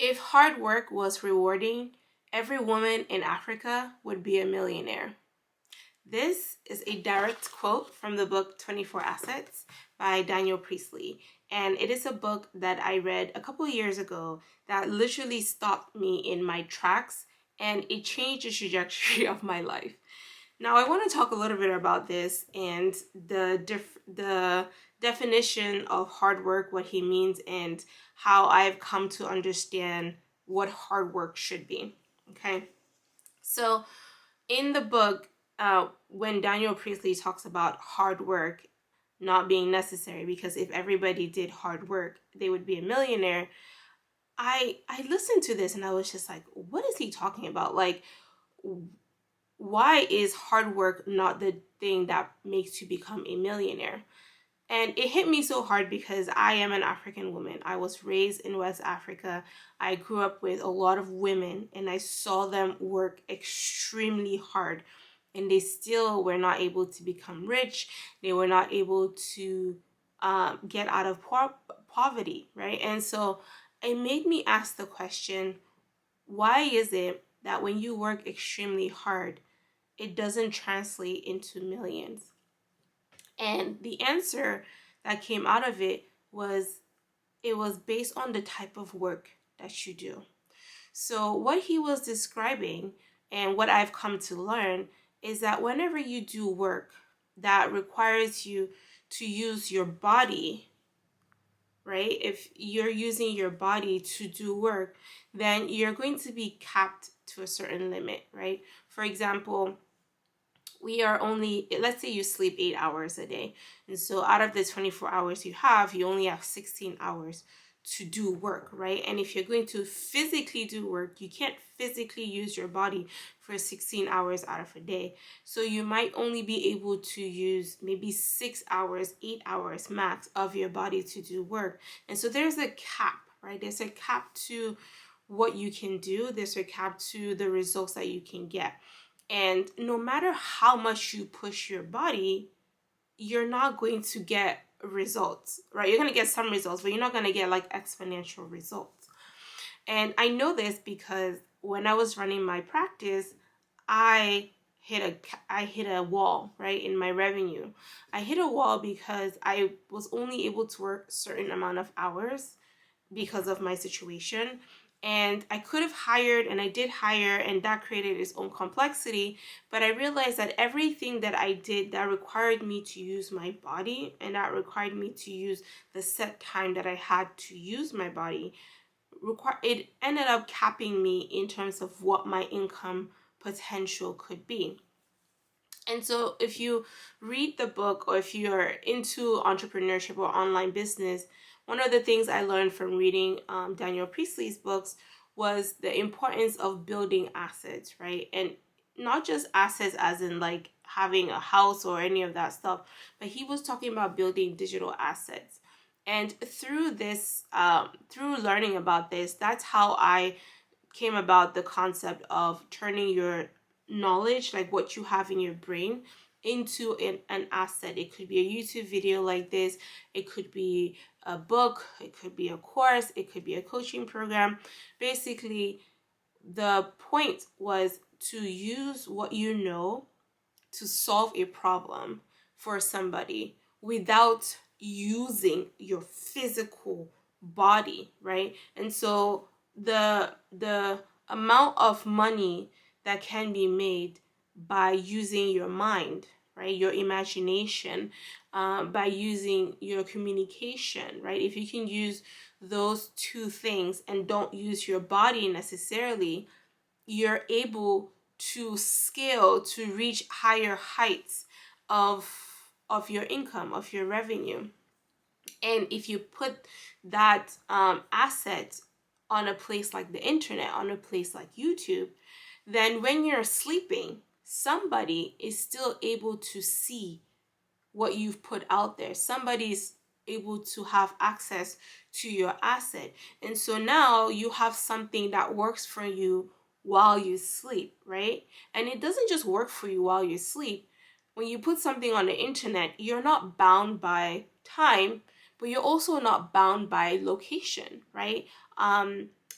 If hard work was rewarding, every woman in Africa would be a millionaire. This is a direct quote from the book 24 Assets by Daniel Priestley. And it is a book that I read a couple of years ago that literally stopped me in my tracks, and it changed the trajectory of my life. Now, I want to talk a little bit about this and the definition of hard work, what he means, and how I've come to understand what hard work should be. Okay, so in the book, when Daniel Priestley talks about hard work not being necessary, because if everybody did hard work, they would be a millionaire. I listened to this and I was just like, what is he talking about? Like, why is hard work not the thing that makes you become a millionaire? And it hit me so hard because I am an African woman. I was raised in West Africa. I grew up with a lot of women and I saw them work extremely hard, and they still were not able to become rich. They were not able to get out of poverty, right? And so it made me ask the question, why is it that when you work extremely hard, it doesn't translate into millions? And the answer that came out of it was based on the type of work that you do. So what he was describing and what I've come to learn is that whenever you do work that requires you to use your body, right? If you're using your body to do work, then you're going to be capped to a certain limit, right? For example, we are only, let's say you sleep 8 hours a day. And so out of the 24 hours you only have 16 hours to do work, right? And if you're going to physically do work, you can't physically use your body for 16 hours out of a day. So you might only be able to use maybe 6 hours, 8 hours max of your body to do work. And so there's a cap, right? There's a cap to what you can do. There's a cap to the results that you can get. And no matter how much you push your body, you're not going to get results, right? You're going to get some results, but you're not going to get like exponential results. And I know this because when I was running my practice, I hit a wall, right, in my revenue. I hit a wall because I was only able to work a certain amount of hours because of my situation. And I could have hired, and I did hire, and that created its own complexity. But I realized that everything that I did that required me to use my body, and that required me to use the set time that I had to use my body, it ended up capping me in terms of what my income potential could be. And so if you read the book, or if you're into entrepreneurship or online business, one of the things I learned from reading Daniel Priestley's books was the importance of building assets, right? And not just assets as in like having a house or any of that stuff, but he was talking about building digital assets. And through this, through learning about this, that's how I came about the concept of turning your knowledge, like what you have in your brain, into an asset. It could be a YouTube video like this, it could be a book, it could be a course, it could be a coaching program. Basically, the point was to use what you know to solve a problem for somebody without using your physical body, right? And so the amount of money that can be made by using your mind, right, your imagination, by using your communication, right? If you can use those two things and don't use your body necessarily, you're able to scale to reach higher heights of your income, of your revenue. And if you put that asset on a place like the internet, on a place like YouTube, then when you're sleeping, somebody is still able to see what you've put out there. Somebody's able to have access to your asset. And so now you have something that works for you while you sleep, right? And it doesn't just work for you while you sleep. When you put something on the internet, you're not bound by time, but you're also not bound by location, right?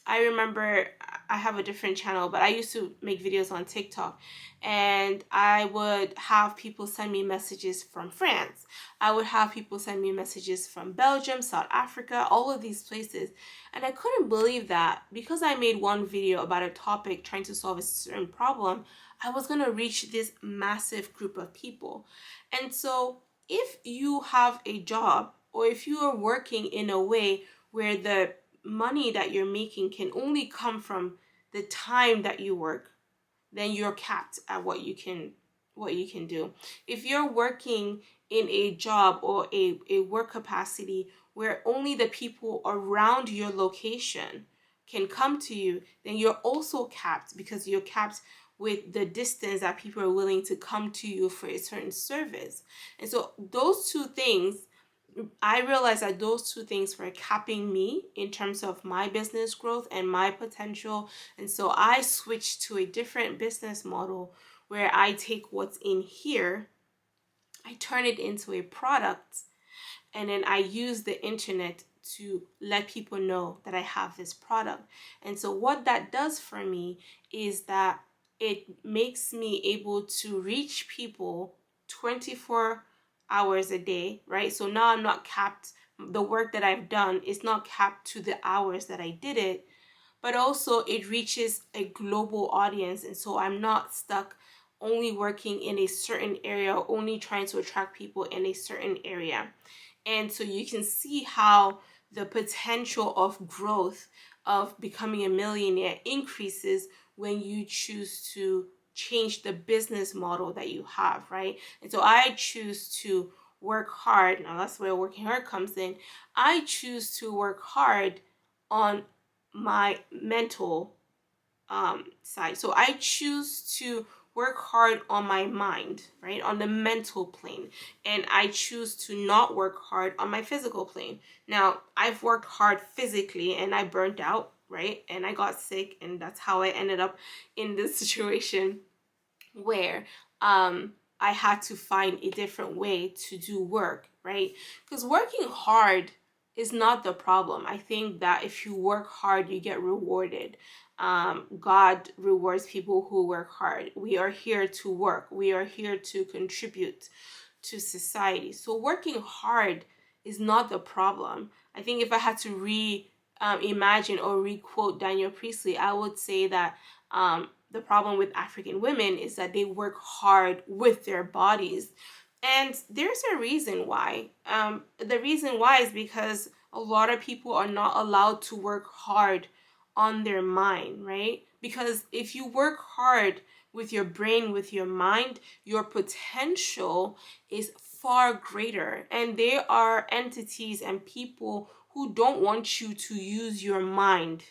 I remember I have a different channel, but I used to make videos on TikTok, and I would have people send me messages from France. I would have people send me messages from Belgium, South Africa, all of these places. And I couldn't believe that because I made one video about a topic trying to solve a certain problem, I was going to reach this massive group of people. And so if you have a job, or if you are working in a way where the money that you're making can only come from the time that you work, then you're capped at what you can do. If you're working in a job or a work capacity where only the people around your location can come to you, then you're also capped, because you're capped with the distance that people are willing to come to you for a certain service. And so those two things, I realized that those two things were capping me in terms of my business growth and my potential. And so I switched to a different business model where I take what's in here, I turn it into a product, and then I use the internet to let people know that I have this product. And so what that does for me is that it makes me able to reach people 24 hours a day, right? So now I'm not capped. The work that I've done is not capped to the hours that I did it, but also it reaches a global audience. And so I'm not stuck only working in a certain area, only trying to attract people in a certain area. And so you can see how the potential of growth of becoming a millionaire increases when you choose to change the business model that you have, right? And so I choose to work hard. Now that's where working hard comes in. I choose to work hard on my mental side. So I choose to work hard on my mind, right? On the mental plane. And I choose to not work hard on my physical plane. Now, I've worked hard physically and I burnt out, right? And I got sick, and that's how I ended up in this situation where I had to find a different way to do work, right? Because working hard is not the problem. I think that if you work hard, you get rewarded. God rewards people who work hard. We are here to work. We are here to contribute to society. So working hard is not the problem. I think if I had to imagine or re-quote Daniel Priestley, I would say that the problem with African women is that they work hard with their bodies. And there's a reason why. The reason why is because a lot of people are not allowed to work hard on their mind, right? Because if you work hard with your brain, with your mind, your potential is far greater. And there are entities and people who don't want you to use your mind.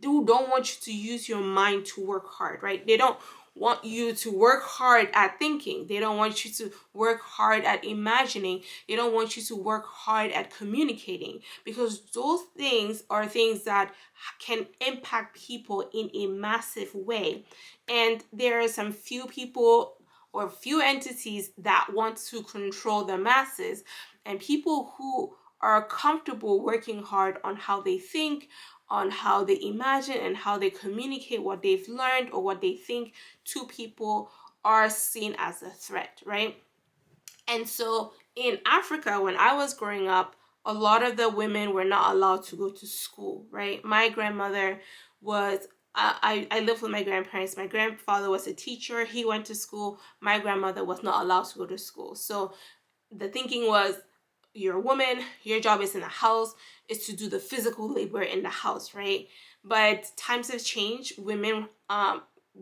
Who don't want you to use your mind to work hard, right? They don't want you to work hard at thinking. They don't want you to work hard at imagining. They don't want you to work hard at communicating, because those things are things that can impact people in a massive way. And there are some few people or few entities that want to control the masses, and people who are comfortable working hard on how they think, on how they imagine, and how they communicate what they've learned or what they think to people are seen as a threat, right? And so in Africa, when I was growing up, a lot of the women were not allowed to go to school, right? My grandmother was, I lived with my grandparents. My grandfather was a teacher. He went to school. My grandmother was not allowed to go to school. So the thinking was, you're a woman, your job is in the house, is to do the physical labor in the house, right? But times have changed. Women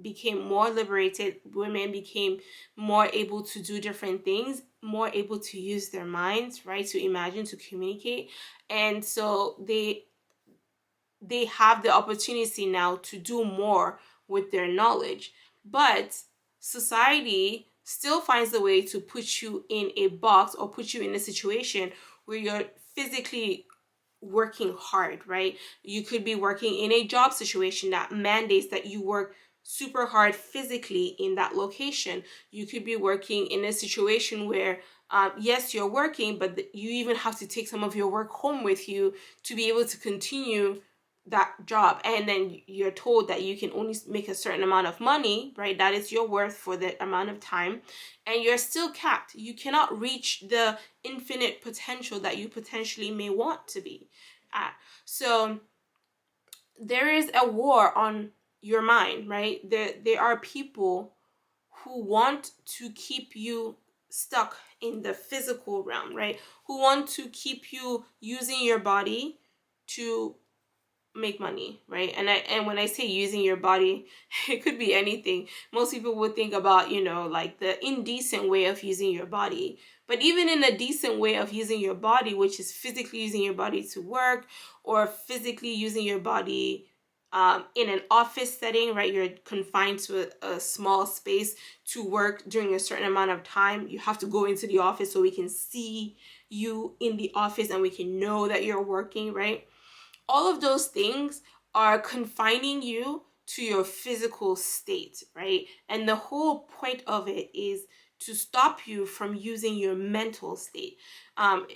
became more liberated. Women became more able to do different things, more able to use their minds, right? To imagine, to communicate. And so they have the opportunity now to do more with their knowledge. But society still finds a way to put you in a box or put you in a situation where you're physically working hard, right? You could be working in a job situation that mandates that you work super hard physically in that location. You could be working in a situation where yes, you're working, but you even have to take some of your work home with you to be able to continue that job, and then you're told that you can only make a certain amount of money, right? That is your worth for the amount of time, and you're still capped. You cannot reach the infinite potential that you potentially may want to be at. So there is a war on your mind, right? There are people who want to keep you stuck in the physical realm, right? Who want to keep you using your body to make money, right? And when I say using your body, it could be anything. Most people would think about, like the indecent way of using your body. But even in a decent way of using your body, which is physically using your body to work, or physically using your body in an office setting, right? You're confined to a small space to work during a certain amount of time. You have to go into the office so we can see you in the office and we can know that you're working, right? All of those things are confining you to your physical state, right? And the whole point of it is to stop you from using your mental state. I'm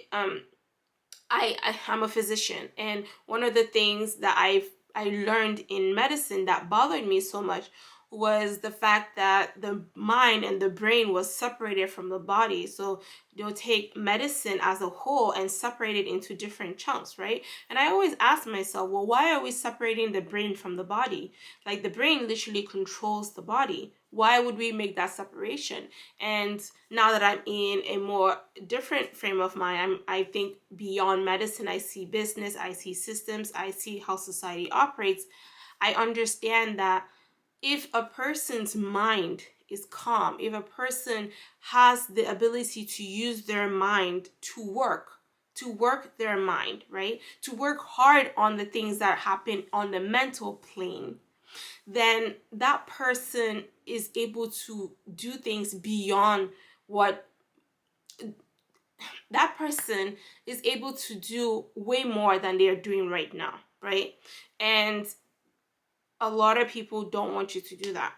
a physician, and one of the things that I learned in medicine that bothered me so much was the fact that the mind and the brain was separated from the body. So they'll take medicine as a whole and separate it into different chunks, right? And I always ask myself, well, why are we separating the brain from the body? Like, the brain literally controls the body. Why would we make that separation? And now that I'm in a more different frame of mind, I think beyond medicine. I see business, I see systems, I see how society operates. I understand that if a person's mind is calm, if a person has the ability to use their mind to work their mind, right? To work hard on the things that happen on the mental plane, then that person is able to do things beyond what that person is able to do way more than they are doing right now, right? And a lot of people don't want you to do that.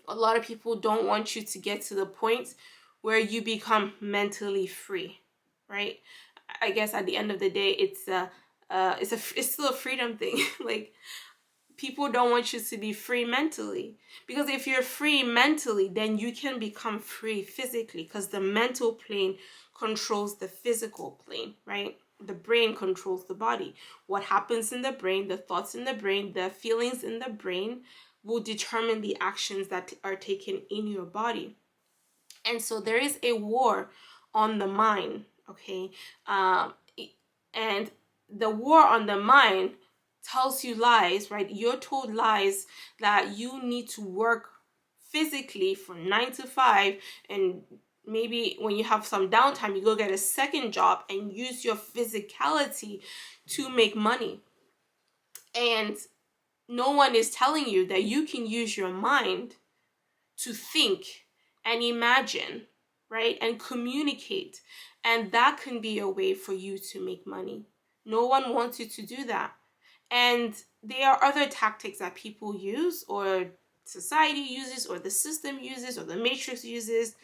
A lot of people don't want you to get to the point where you become mentally free, right? I guess at the end of the day, it's still a freedom thing. Like, people don't want you to be free mentally, because if you're free mentally, then you can become free physically, because the mental plane controls the physical plane, right? The brain controls the body. What happens in the brain, the thoughts in the brain, the feelings in the brain will determine the actions that are taken in your body. And so there is a war on the mind, okay? And the war on the mind tells you lies, right? You're told lies that you need to work physically from 9 to 5, and maybe when you have some downtime, you go get a second job and use your physicality to make money. And no one is telling you that you can use your mind to think and imagine, right? And communicate. And that can be a way for you to make money. No one wants you to do that. And there are other tactics that people use, or society uses, or the system uses, or the matrix uses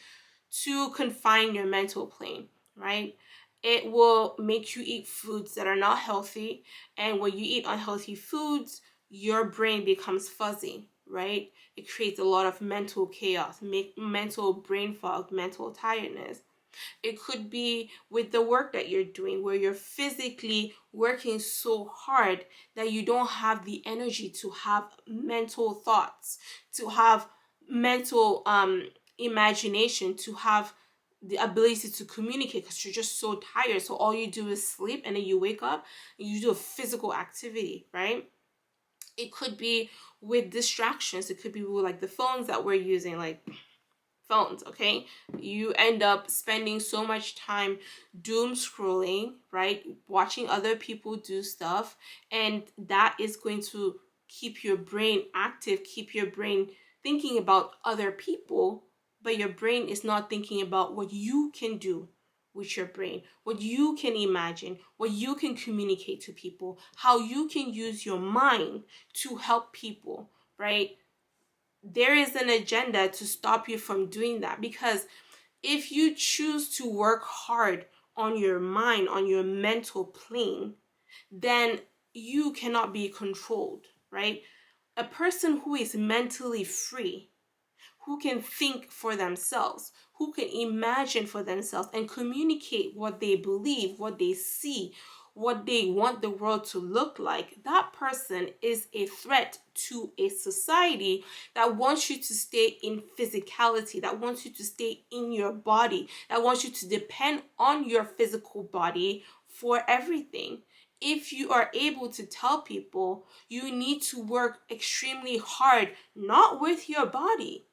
to confine your mental plane, right? It will make you eat foods that are not healthy. And when you eat unhealthy foods, your brain becomes fuzzy, right? It creates a lot of mental chaos, mental brain fog, mental tiredness. It could be with the work that you're doing, where you're physically working so hard that you don't have the energy to have mental thoughts, to have mental imagination, to have the ability to communicate, because you're just so tired. So all you do is sleep, and then you wake up and you do a physical activity, right? It could be with distractions. It could be with like the phones that we're using, like phones, okay? You end up spending so much time doom scrolling, right? Watching other people do stuff, and that is going to keep your brain active, keep your brain thinking about other people, but your brain is not thinking about what you can do with your brain, what you can imagine, what you can communicate to people, how you can use your mind to help people, right? There is an agenda to stop you from doing that, because if you choose to work hard on your mind, on your mental plane, then you cannot be controlled, right? A person who is mentally free, who can think for themselves, who can imagine for themselves and communicate what they believe, what they see, what they want the world to look like, that person is a threat to a society that wants you to stay in physicality, that wants you to stay in your body, that wants you to depend on your physical body for everything. If you are able to tell people you need to work extremely hard, not with your body,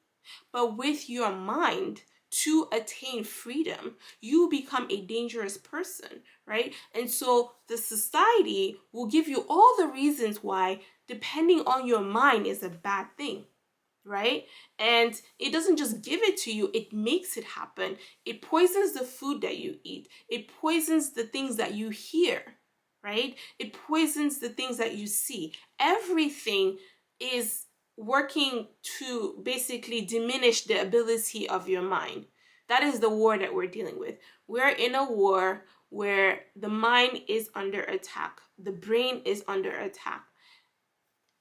but with your mind to attain freedom, you become a dangerous person, right? And so the society will give you all the reasons why depending on your mind is a bad thing, right? And it doesn't just give it to you, it makes it happen. It poisons the food that you eat, it poisons the things that you hear, right? It poisons the things that you see. Everything is working to basically diminish the ability of your mind. That is the war that we're dealing with. We're in a war where the mind is under attack, the brain is under attack.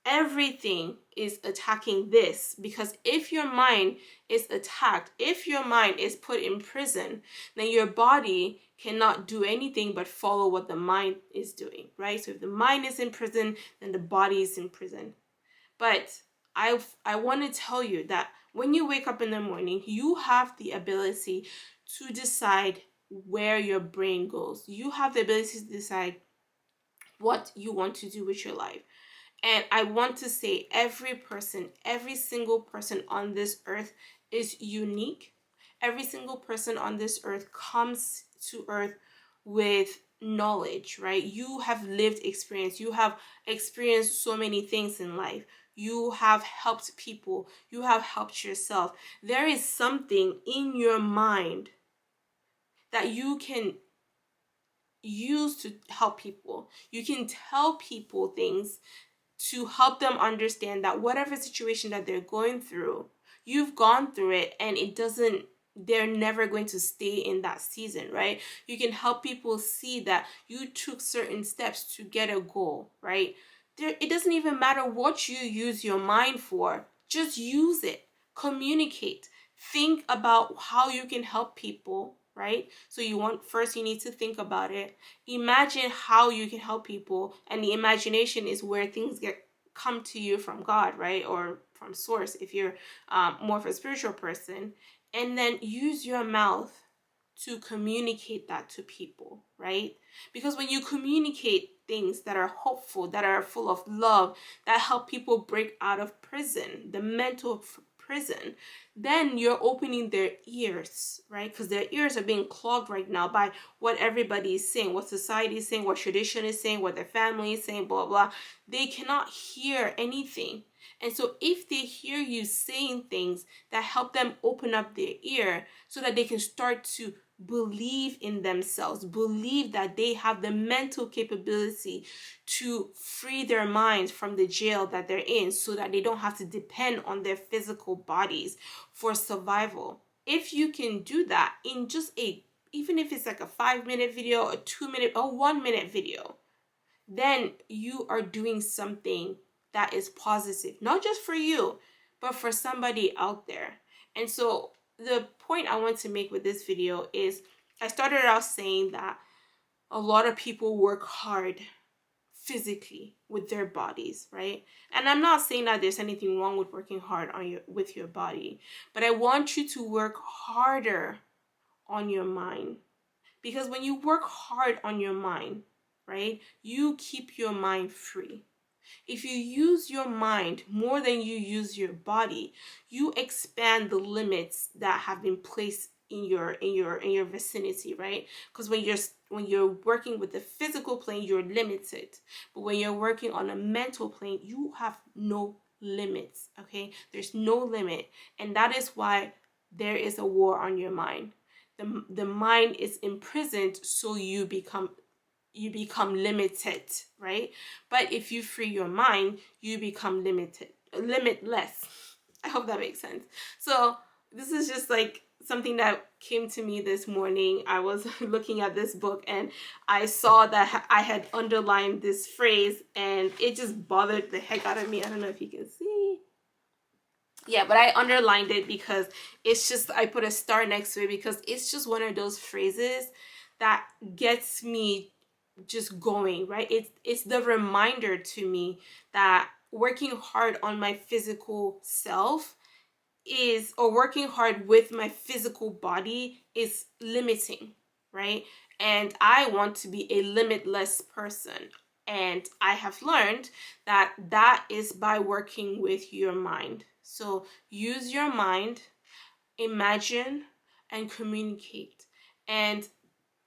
Everything is attacking this, because if your mind is attacked, if your mind is put in prison, then your body cannot do anything but follow what the mind is doing, right? So if the mind is in prison, then the body is in prison. But I want to tell you that when you wake up in the morning, you have the ability to decide where your brain goes. You have the ability to decide what you want to do with your life. And I want to say every person, every single person on this earth is unique. Every single person on this earth comes to earth with knowledge, right? You have lived experience. You have experienced so many things in life. You have helped people. You have helped yourself. There is something in your mind that you can use to help people. You can tell people things to help them understand that whatever situation that they're going through, you've gone through it, and they're never going to stay in that season, right? You can help people see that you took certain steps to get a goal, right? It doesn't even matter what you use your mind for, just use it, communicate, think about how you can help people, right? So you need to think about it, imagine how you can help people, and the imagination is where things come to you from God, right? Or from source if you're more of a spiritual person. And then use your mouth to communicate that to people, right? Because when you communicate things that are hopeful, that are full of love, that help people break out of prison, the mental prison, then you're opening their ears, right? Because their ears are being clogged right now by what everybody is saying, what society is saying, what tradition is saying, what their family is saying, blah, blah. They cannot hear anything. And so if they hear you saying things that help them open up their ear so that they can start to believe in themselves, believe that they have the mental capability to free their minds from the jail that they're in, so that they don't have to depend on their physical bodies for survival. If you can do that in just even if it's like a 5-minute video, a 2-minute, or 1-minute video, then you are doing something that is positive, not just for you, but for somebody out there. And so the point I want to make with this video is, I started out saying that a lot of people work hard physically with their bodies, right? And I'm not saying that there's anything wrong with working hard with your body, but I want you to work harder on your mind. Because when you work hard on your mind, right, you keep your mind free. If you use your mind more than you use your body, you expand the limits that have been placed in your vicinity, right? Because when you're working with the physical plane, you're limited. But when you're working on a mental plane, you have no limits, okay? There's no limit. And that is why there is a war on your mind. The mind is imprisoned, so you become limited, right? But if you free your mind, you become limitless. I hope that makes sense. So this is just like something that came to me this morning. I was looking at this book and I saw that I had underlined this phrase and it just bothered the heck out of me. I don't know if you can see. Yeah, but I underlined it because it's just, I put a star next to it because it's just one of those phrases that gets me just going, right? It's the reminder to me that working hard on my physical self is, or working hard with my physical body is limiting, right? And I want to be a limitless person. And I have learned that that is by working with your mind. So use your mind, imagine, and communicate. And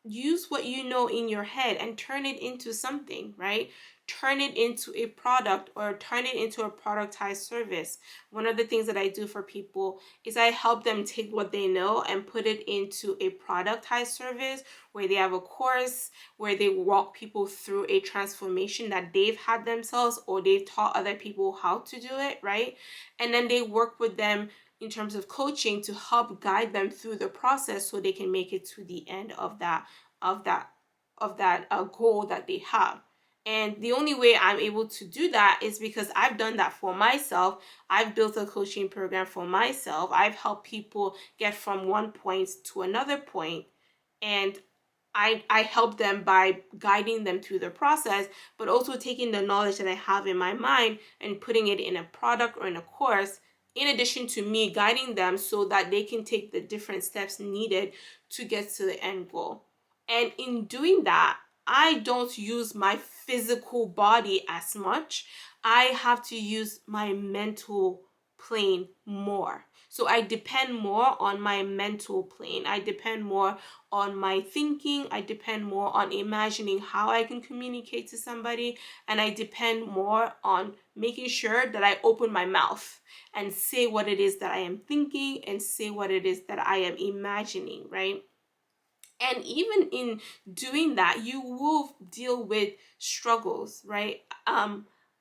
use what you know in your head and turn it into something, right? Turn it into a product or turn it into a productized service. One of the things that I do for people is I help them take what they know and put it into a productized service where they have a course where they walk people through a transformation that they've had themselves or they've taught other people how to do it, right? And then they work with them in terms of coaching to help guide them through the process so they can make it to the end of that goal that they have. And the only way I'm able to do that is because I've done that for myself. I've built a coaching program for myself. I've helped people get from one point to another point, and I help them by guiding them through the process, but also taking the knowledge that I have in my mind and putting it in a product or in a course, in addition to me guiding them so that they can take the different steps needed to get to the end goal. And in doing that, I don't use my physical body as much. I have to use my mental plane more. So I depend more on my mental plane. I depend more on my thinking. I depend more on imagining how I can communicate to somebody. And I depend more on making sure that I open my mouth and say what it is that I am thinking and say what it is that I am imagining, right? And even in doing that, you will deal with struggles, right?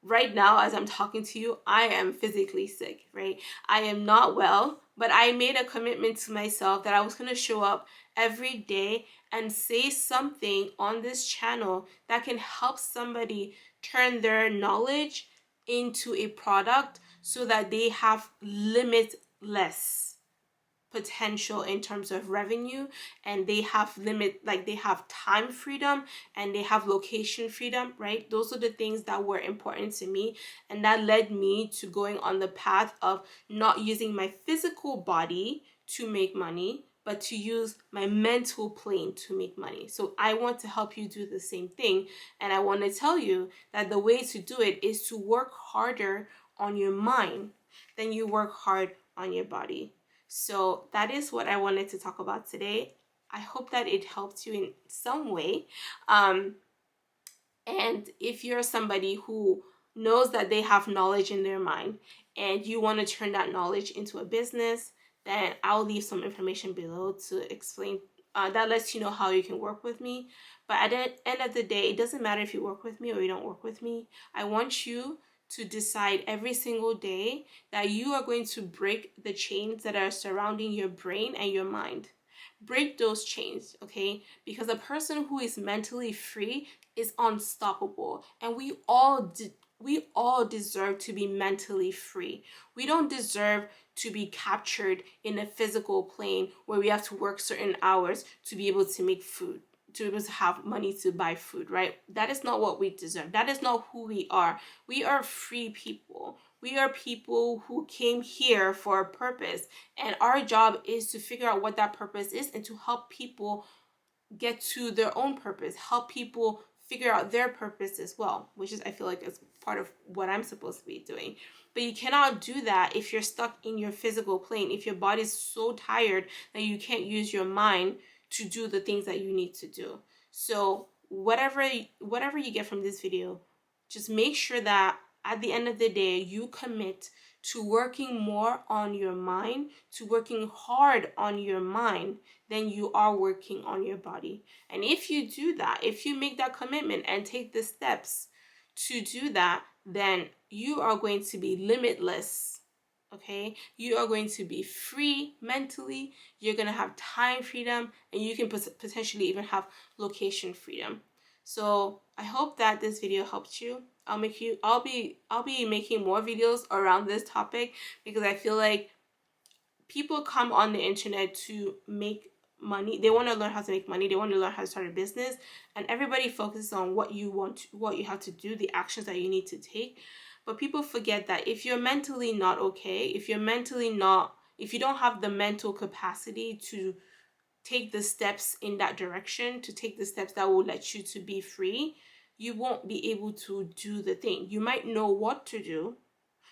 Right now, as I'm talking to you, I am physically sick, right? I am not well, but I made a commitment to myself that I was going to show up every day and say something on this channel that can help somebody turn their knowledge into a product so that they have limitless potential in terms of revenue, and they have they have time freedom and they have location freedom, right? Those are the things that were important to me, and that led me to going on the path of not using my physical body to make money, but to use my mental plane to make money. So I want to help you do the same thing, and I want to tell you that the way to do it is to work harder on your mind than you work hard on your body. So that is what I wanted to talk about today. I hope that it helped you in some way. And if you're somebody who knows that they have knowledge in their mind and you want to turn that knowledge into a business, then I'll leave some information below to explain. That lets you know how you can work with me. But at the end of the day, it doesn't matter if you work with me or you don't work with me. I want you to decide every single day that you are going to break the chains that are surrounding your brain and your mind. Break those chains, okay? Because a person who is mentally free is unstoppable, and we all deserve to be mentally free. We don't deserve to be captured in a physical plane where we have to work certain hours to be able to make food, to be able to have money to buy food, right? That is not what we deserve. That is not who we are. We are free people. We are people who came here for a purpose, and our job is to figure out what that purpose is and to help people get to their own purpose, help people figure out their purpose as well, which is, I feel like, is part of what I'm supposed to be doing. But you cannot do that if you're stuck in your physical plane, if your body's so tired that you can't use your mind to do the things that you need to do. So whatever you get from this video, just make sure that at the end of the day, you commit to working more on your mind, to working hard on your mind than you are working on your body. And if you do that, if you make that commitment and take the steps to do that, then you are going to be limitless. Okay, you are going to be free mentally, you're going to have time freedom, and you can potentially even have location freedom. So I hope that this video helped you. I'll be making more videos around this topic, because I feel like people come on the internet to make money. They want to learn how to make money, they want to learn how to start a business, and everybody focuses on what you have to do, the actions that you need to take. But people forget that if you're mentally not okay, if you don't have the mental capacity to take the steps in that direction, to take the steps that will let you to be free, you won't be able to do the thing. You might know what to do,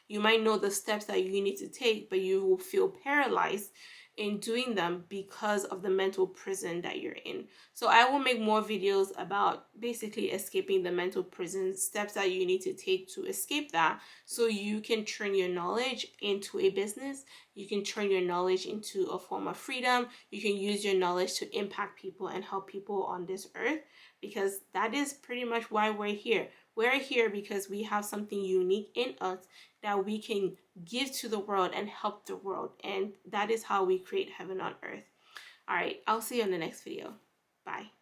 you might know the steps that you need to take, but you will feel paralyzed in doing them because of the mental prison that you're in. So I will make more videos about basically escaping the mental prison, steps that you need to take to escape that, so you can turn your knowledge into a business, you can turn your knowledge into a form of freedom, you can use your knowledge to impact people and help people on this earth, because that is pretty much why we're here. We're here because we have something unique in us that we can give to the world and help the world. And that is how we create heaven on earth. All right, I'll see you in the next video. Bye.